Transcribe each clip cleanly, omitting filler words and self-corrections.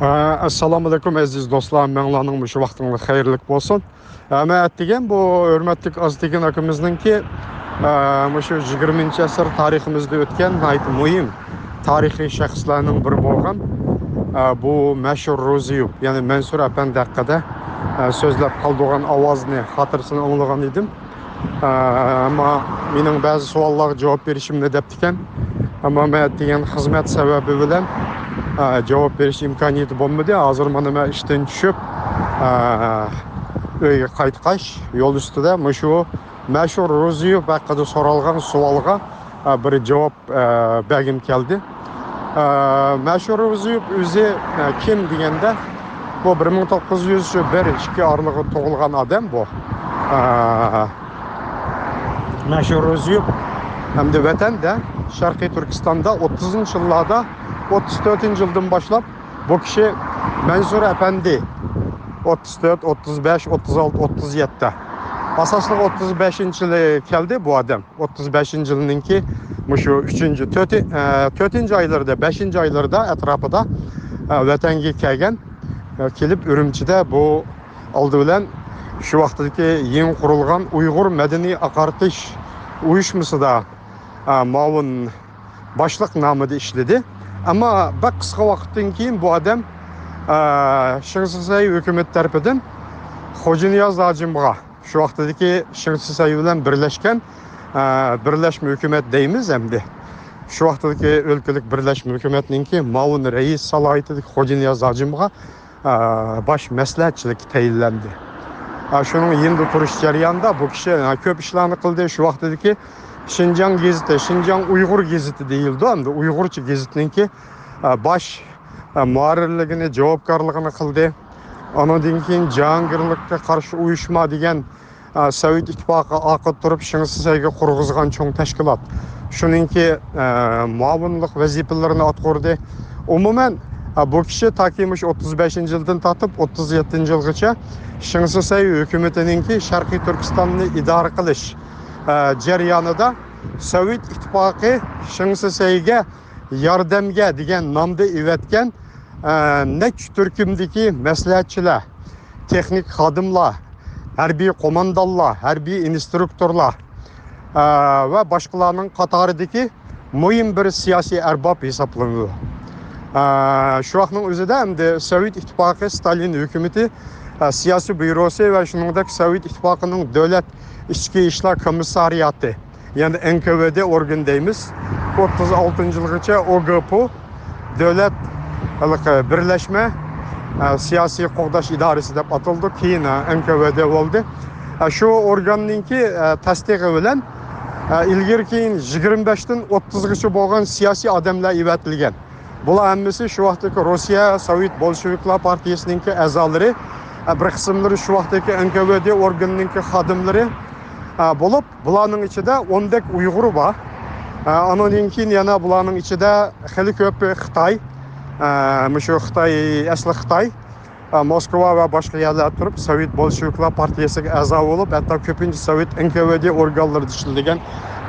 Assalamu alaikum aziz dostlar, mənglaның şu vaxtınız xeyirlik bolsun. Mən degan bu hörmətli Aztekin akımızın ki, şu 20-ci əsr tariximizdə ötən gayet mühim tarixi şəxslərinin biri bolğan bu məşhur Ruziyev, yəni Mansur Əpəndi haqqında sözləb qaldığan avazını, xatırısını anlagan idim. Amma mənim bəzi suallara cavab verişimdə dəptikən, amma mən degan xizmət səbəbi bilan cevap veriş imkaniyeti bulmadı. Hazır bana işten düşüp öyle qaytqaş yol üstüde şu meşhur Ruziyev hakkında sorulgan sualga bir cevap bəgim geldi. Meşhur Ruziyev özü kim degende bu 1901-2 aralığı doğulgan adam bu. Meşhur Ruziyev hem de vatanda Şarkı Türkistan'da 30. yıllarda 34. yıldan başlap bu kişi Mansur Əpəndi 34, 35, 36, 37. Asaslı 35. yılı geldi bu adam. 35. yılının ki şu 3. 4. aylarda 5. aylarda etrafında vatanga kelgan kelip Ürümçide bu aldı bilen şu vaxtdaki yeni kurulgan Uygur Medeni Akartış uyuşması da mavun başlık namıda işledi. Ama bak kısa vakitten keyin bu adam Şıngısısay hükümet tarafından Hoca Niyaz Hacimova şu vaxtdaki Şıngısısay bilen birleşken birleşme hükümet deyimiz hem de şu vaxtdaki ülkelik birleşme hükümetinin ki mavun reis salayetidik Hoca Niyaz Hacimova baş məsləhətçilik təyinləndi. Şunun yeni turuş jarayonida bu kişi köp işlerini kıldı. Şu vaxtdaki Şinjan geziti, Şinjan Uygur geziti deyildi. Hem de Uygurca gezitinin ki baş muharrirligini, javobgarligini kıldı. Ondan keyin Cahangirlikka karşı uyuşma degen Sovet İttifaqı akıp turup Şıngısısayga qurg'izgan çoğ teşkilat. Şunun ki muavinlik vazifelerini atqurdi. Umumen bu kişi takimiş 35. yıldan tatip 37. yılgacha Şıngısısay hükümetinin ki Şarkı Türkistan'ı idare qilish jarayonida Sovet İttifaqı Şıngısısayga yordamga degan nomda evatgan neç turkumdagi maslahatchilar, texnik xodimlar, harbiy qo'mondonlar, harbiy instruktorlar va boshqalarning qatoridagi muhim bir siyosiy arbob hisoblanadi. Şu vaqtning o'zida hamda Sovet İttifaqı Stalin hükümeti siyasi bürosu ve shuningdek Sovet İttifaqıning davlat ichki ishlar komissariyati, yani NKVD organ deymiz. 36. yılgacha OGPU davlat birleşme siyasi qo'g'dash idorasi deb ataldi. Keyin NKVD bo'ldi. Şu organninki tasdig'i bilan ilgari keyin 25dan 30gacha bo'lgan siyosiy odamlar evatilgan. Bular hammasi şu vaqtdagi Rossiya Sovet Bolsheviklar partiyasininki a'zolari, bir qismlari şu vaqtdagi NKVD organininki xodimlari bo'lib, bularning ichida 10 dak Uyg'ur bor. Ondan keyin yana bularning ichida xili ko'p Xitoy, şu Xitoy, asli Xitoy, Moskva va boshqa yerlarda turib Sovet Bolsheviklar partiyasiga a'zo bo'lib, hatto ko'pincha Sovet NKVD organlarida ishlagan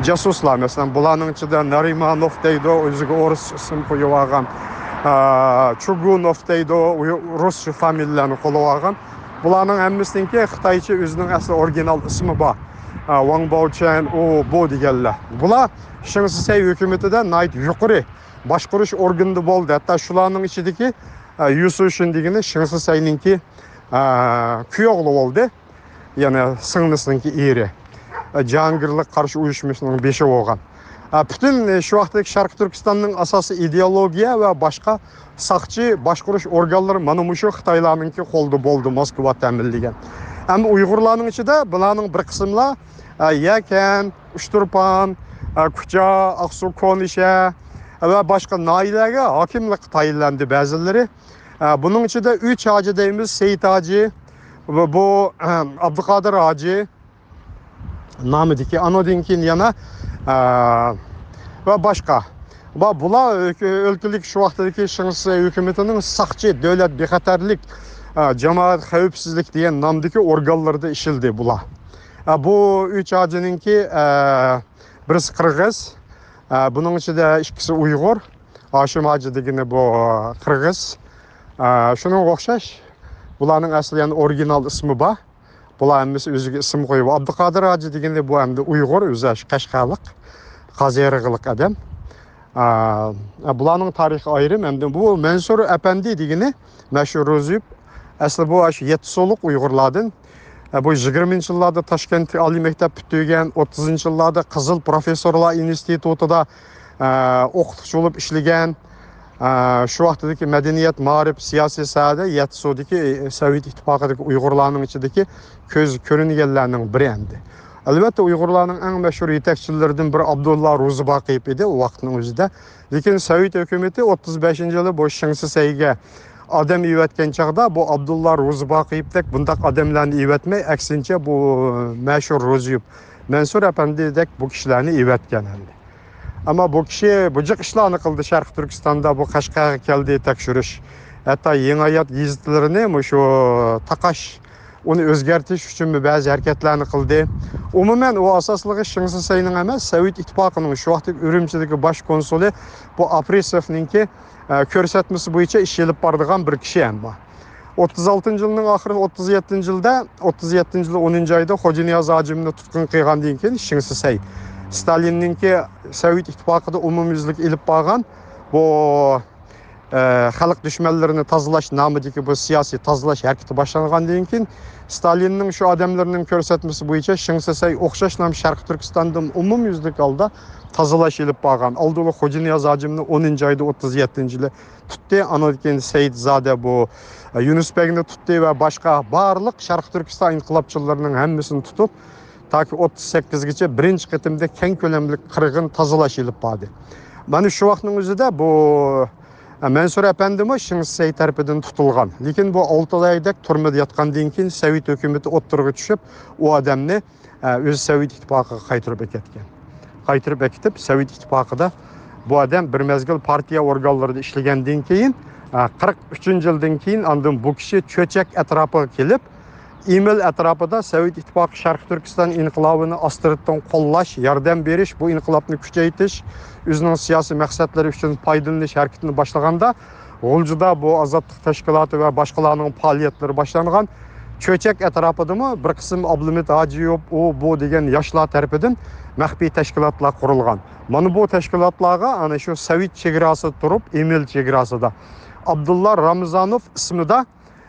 jasuslar, masalan, bularning ichida Narimanov deydi, o'ziga o'ris ism qo'yib olgan, Chugunov deydi, rus familiyalarini qo'llab olgan. Bularning hammasiniki Xitoycha o'zining asli original ismi bor. Wang Baochen, bu deganlar. Bular Şıngısısay hükümetida nayt yuqori boshqarish organida bo'ldi. Hatto shularning ichidagi Yusufshin degani Şıngısısayninki kuyog'li bo'ldi. Ya'ni singlisininki eri. Cahangirlik qarshi uyushmasining beshi bo'lgan. Bütün şu vaqtdagi Sharq Turkistonning asosiy ideologiya va boshqa saqchi boshqarish organlari mana shu Xitoylarninki qo'lda bo'ldi, Moskva ta'minlagan. Ama Uyg'urlarning ichida bularning bir qismlar Yakan, Uchturpan, Kucha, Aqsu, Konisha ve başka nailelerge hakimlik tayinlendi bazıları. Bunun içinde 3 hacı deyimiz Seyit Hacı ve bu Abdülkadir Hacı namıdaki Anodinkin yana ve başka. Bunlar ülkelik şu vaxtdaki Şıngısısay hükümetinin saqchi devlet bexatarlik cemaat xavfsizlik diyen namdaki organlarda işildi bular. Bu 3 hacıninki birisi Qırgız, bunun içinde ikisi Uygur. Haşim Hacı degeni bu Qırgız. Şunun o'xshash bularning asli original ismi bor. Bular hammasi o'ziga ism qo'yib, Abduqodir Hoji deganda bu hamda Uyg'ur, o'zi Qashqarlik, Qaziyirg'lik odam. Bularning tarixi ayrim. Hamda bu Mansur Apandi degani mashhur Ro'ziyib. Asli bu 7 soliq Uyg'urlardan. Bu 20-yillarda Toshkent oliy maktab bitirgan, 30-yillarda Qizil professorlar institutida o'qituvchi bo'lib ishlagan. Şu vaqtdagi madaniyat, ma'rif, siyosiy sohada Yatso'dagi Sovet ittifoqidagi Uyg'urlarning ichidagi ko'z ko'ringanlarning biri endi. Albatta Uyg'urlarning eng mashhur yetakchilaridan biri Abdullah Ro'ziboqiyev edi u vaqtning o'zida. Lekin Sovet hukumati 35-yili bu Shingsisayga odam evatgan chaqda bu Abdullah Ro'ziboqiyevdek bundaq odamlarni evatmay, aksincha bu mashhur Ro'ziyev Mansur Apandidek bu kishilarni evatgan endi. Ama bu kishi bujiq ishlarni qildi Sharq Turkistonda, bu Qashqarga keldi tekshirish. Hatto Yangi hayot gazetalarini shu taqash uni o'zgartirish uchun ba'zi harakatlarni qildi. Umuman u asosligi Shingsisayning emas, Sovet ittifoqining shu vaqtdagi Urumchidagi bosh konsuli bu Apresovninki ko'rsatmasi bo'yicha ish olib boradigan bir kishi ham bor. 36-yilning oxiri 37-yilda 37-yil 10-oyda Xo'janiyoz hojimni tutqun qilgandan keyin Shingsisay Stalinninki Sovet ittifoqida umumyuzlik ilib borgan bu xalq dushmanlarini tozalash nomidagi bu siyosiy tozalash harakati boshlangandan keyin Stalinning shu odamlarning ko'rsatmasi bo'yicha Shingsisay o'xshashlam Sharq Turkistondan umumyuzlik holda tozalash ilib borgan. Oldin Xo'janiyoz hojimni 10-oyda 37-yili tutdi. Andan keyin Saidzoda bu Yunusbekni tutdi va boshqa barliq Sharq Turkiston inqilobchilarining hammasini tutib Taki 38gacha birinchi qitimda keng ko'lamli qirg'in tozalash ilib bordi. Mana shu vaqtning o'zida bu Mansur Apandimi Shingsisay tarafidan tutilgan. Lekin bu 6 oydak turmada yotgandan keyin Sovet hukumati o'ttirg'i tushib, u odamni o'z Sovet ittifoqiga qaytarib ketgan. Qaytarib ketib, Sovet ittifoqida bu odam bir mezgil partiya organlarida ishlagandan keyin 43-yildan keyin andan bu kishi cho'chak atrofiga kelib İmel etrafında Sovet İttifakı Sharq Turkiston inqilobini astiritdan qo'llash, yordam berish, bu inqilobni kuchaytirish, o'zining siyosiy maqsadlari uchun foydalanish harakatini boshlaganda, G'uljida bu ozodlik tashkiloti va boshqalarning faoliyatlari boshlangan. Cho'chak atrofidami bir qism Abdulhamid Hojiyev bu degan yoshlar tarafidan maxfiy tashkilotlar qurilgan. Mana bu tashkilotlarga ana shu Sovet chegarasi turib, Emel chegarasida Abdullah Ramazanov ismida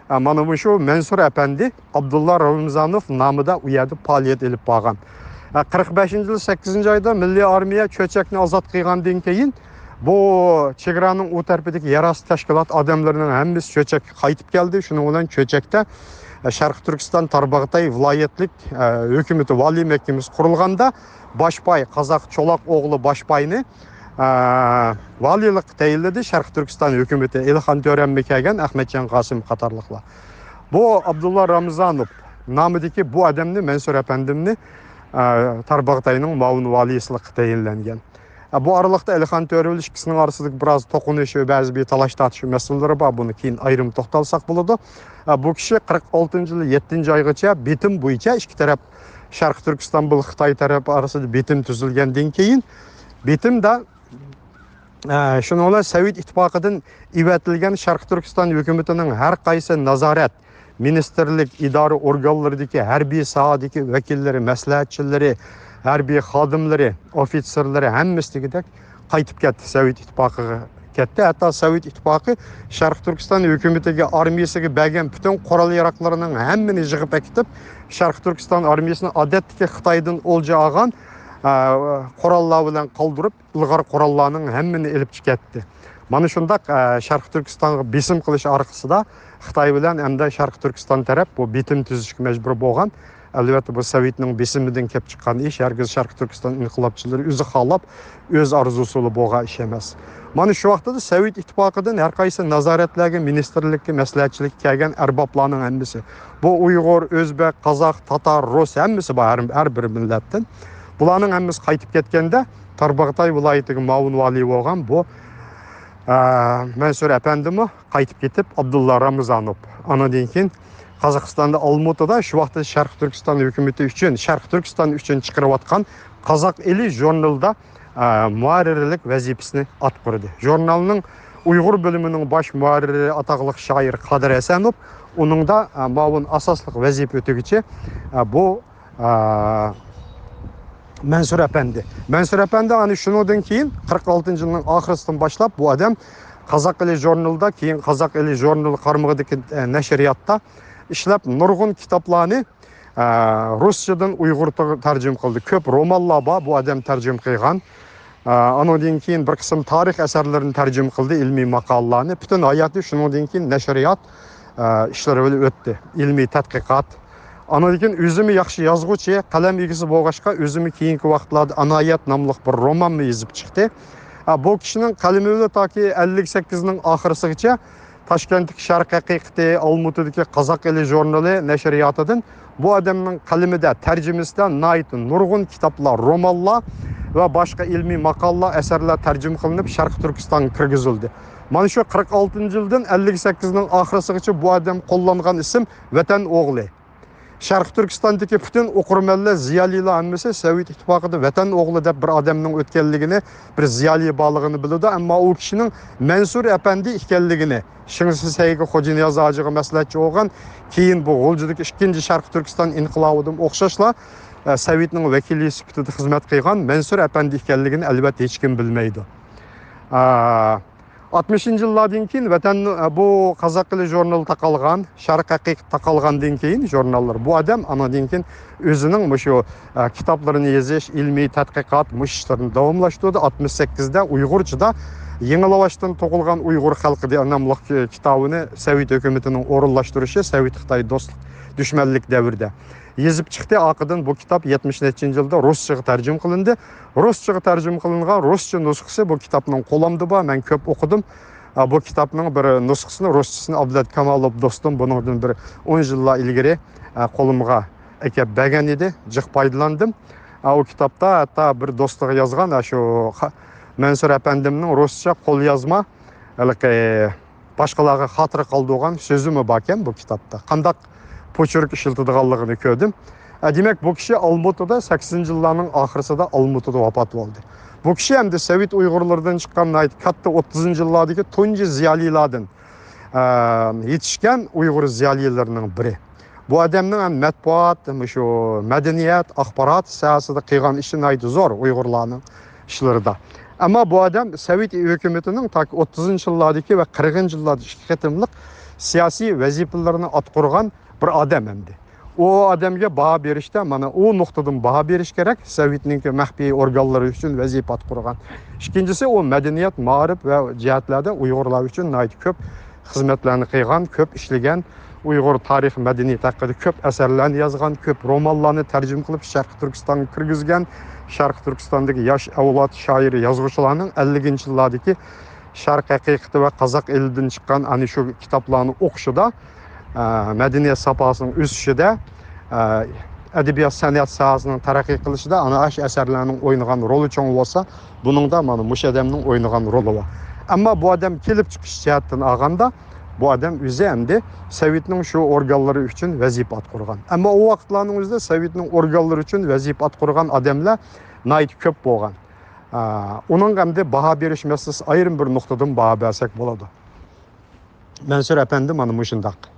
mana şu Mansur Apandi Abdullah Ramazanov nomida u yerda faoliyat olib borgan. 45-yil 8-oyda Milliy armiya cho'chakni ozod qilgandan keyin bu chegaraning u tarafidagi yarasi tashkilot odamlarining hammasi cho'chakka qaytib keldi. Shuning bilan cho'chakda Sharq Turkiston Tarbag'atay viloyatlik hukumati valiy mahkamasi qurilganda boshpay Qozoq Cho'loq o'g'li boshpayni valiylik tayinladi Sharq Turkiston hukumati Ilhon To'ramga kelgan Ahmadjon Qosim qatorliqlar. Bu Abdullah Ramazanov nomidagi bu odamni Mansur Apandimni Tarbag'atayning ma'mur valiysiga tayinlangan. Bu aralıqda Ilhon To'ra ikisining orasida biroz to'qinish va ba'zi bir talash tortish masalalari bor. Buni keyin ayrim to'xtalsak bo'ladi. Bu kishi 46-yil 7-oygacha bitim bo'yicha ikki taraf Sharq Turkiston bilan Xitoy tarafi orasida bitim tuzilgandan keyin bitimda shuni bilan Sovet ittifoqidan evatilgan Sharq Turkiston hukumatining har qaysi nazorat, ministerlik, idora organlaridagi harbiy sohadagi vakillari, maslahatchilari, harbiy xodimlari, ofitserlari hammasigidek qaytib ketdi Sovet ittifoqiga ketdi. Hatto Sovet ittifoqi Sharq Turkiston hukumatiga armiyasiga bergan butun qurol yaroqlarining hammani yig'ib ketib, Sharq Turkiston armiyasini odatdagi Xitoydan o'lja olgan qurollar bilan qoldirib, ilg'or qurollarning hammani elib ketdi. Mana shundaq Sharq Turkistonga besim qilish orqasida Xitoy bilan hamda Sharq Turkiston taraf bu bitim tuzishga majbur bo'lgan. Albatta bu Sovetning besimidan kelib chiqqan ish, hargiz Sharq Turkiston inqilobchilari o'zi xohlab, o'z orzusi bo'lgan ish emas. Mana shu vaqtda Sovet ittifoqidan har qaysi nazoratlarga, ministerlikka, maslahatchilikka kelgan arboblarning hammasi, bu Uyg'ur, O'zbek, Qozoq, Tatar, Rus hammasi bor, har bir millatdan. Bularning hammasi qaytib ketganda Tarbag'atay viloyatiga ma'mur vali bo'lgan bu Mansur Apandimi qaytib ketib Abdullah Ramazanov. Andan keyin Qozog'istonda Olmaotada shu vaqtda Sharq Turkiston hukumati uchun, Sharq Turkiston uchun chiqarayotgan Qozoq eli jurnalida muharrirlik vazifasini atqirdi. Jurnalning Uyghur bölümünün baş muharriri ataqlıq şair Qadir Əsənov, onun da mavun asaslıq vəzifə ötügüçü bu Mansur Efendi. Mansur Efendi hani şundan keyin 46 yılın ahırından başlap bu adam Kazak Eli Journal'da keyin Kazak Eli Journal qarmağıdaki nəşriyyatda işlep nurgun kitaplarını Rusçadan Uyg'urga tarjim qildi. Ko'p romanlar bor, bu adam tarjim qilgan. Andan keyin bir qism tarix asarlarini tarjim qildi, ilmiy maqolalarni. Butun hayoti shundan keyin nashriyat ishlari bilan o'tdi. Ilmiy tadqiqot. Andan keyin o'zimi yaxshi yozuvchi, qalam egisi bo'lg'achqa o'zimi keyingi vaqtlarda Anoyat nomli bir romanni yozib chiqdi. Bu kishining qalami bilan toki 58 ning oxirisigacha Toshkentdagi Sharq haqiqati, Olmutidagi Qozaq Eli jurnali nashriyatidan bu adamning qalamida, tarjimasida nayt nurg'un kitoblar, romanlar va boshqa ilmiy maqolalar, asarlar tarjima qilinib Sharq Turkistonga kirgizildi. Mana shu 46 yildan 58 ning oxirisigacha bu adam qo'llangan ism Vatan o'g'li. Sharq Turkistondagi butun o'qirmanlar, ziyolilar hammasi Sovet ittifoqida Vatan o'g'li deb bir odamning o'tganligini, bir ziyoli borligini biladi, ammo u kishining Mansur Efendi ekanligini, Shingsi Saygi Xo'janiyoz hojiga maslahatchi bo'lgan, keyin bu G'uljidagi ikkinchi Sharq Turkiston inqilobidan o'xshashla Sovetning vakili sifatida xizmat qilgan Mansur Efendi ekanligini albatta hech kim bilmaydi. 60-yillardan keyin Vatan bu Qozaq Eli jurnal taqalgan, Sharq haqiqat taqalgandan keyin jurnallar bu adam anadan keyin o'zining shu kitoblarini yozish, ilmiy tadqiqot ishlarini davomlashtirdi. 68da Uyg'urchada Yengilavaşdan tug'ilgan Uyg'ur xalqi nomli kitobini Sovet hukumatining o'rinlashtirishi Sovet Xitoy do'stlik dushmanlik davrida yozib chiqdi. Oqidan bu kitob 70-yilda Ruschaga tarjim qilindi. Ruschaga tarjim qilingan Ruscha nusxasi bu kitobning qo'limda bor. Men ko'p o'qidim. Bu kitobning bir nusxasini Ruschasini Abdullah Kamolov do'stim bundan bir 10 yillar ilgari qo'limga akab bergan edi. Jiq foydalandim. O kitobda hatta bir do'stiga yozgan shu Mansur Efendimning Ruscha qo'lyozma boshqalarga xotira qoldirgan so'zimi bor ekan bu kitobda. Qandaq pochurk ishiltidiganligini ko'rdim. Demak, bu kishi Olmutida 80-yillarning oxirisida Olmutida vafot bo'ldi. Bu kishi hamda Sovet Uyg'urlaridan chiqqan katta 30-yillardagi tunji ziyolilardan yetishgan Uyg'ur ziyolilarining biri. Bu adamning ham matbuot, shu madaniyat, axborot sohasida qilgan ishi zo'r Uyg'urlarning ishlarida. Ammo bu adam Sovet hukumatining 30-yillardagi va 40-yillardagi ikki qatimliq siyosiy vazifalarini atqurgan bir odam endi. O adamga baho berishda mana o nuqtadan baho berish kerak. Sovetning maxfiy organlari uchun vazifa atqurgan. Ikkinchisi o madaniyat, ma'rif va jihatlarda Uyg'urlar uchun ko'p xizmatlarni qilgan, ko'p ishlagan, Uyg'ur tarix madaniyati haqida ko'p asarlarni yozgan, ko'p romanlarni tarjima qilib Sharq Turkistonga kirgizgan. Sharq Turkistondagi yosh avlod shoiri, yozuvchilarning 50-yillardagi Sharq haqiqati va Qozoq elidan chiqqan ana shu kitoblarni o'qishida, madaniyat sahosining o'sishida, adabiyot san'at sohasining taraqqiy qilishida ana shu asarlarning o'ynagan roli cho'ng bo'lsa, buningda mana mush odamning o'ynagan roli bor. Ammo bu odam kelib chiqish jihatdan olganda, bu odam o'zi endi Sovetning shu organlari uchun vazifa atqurgan. Ammo o vaqtlarning o'zida Sovetning organlari uchun vazifa atqurgan odamlar ko'p bo'lgan. Uning hamda baho berish masalasi ayrim bir nuqtadan baho bersak bo'ladi. Mansur Efendi mana shunday.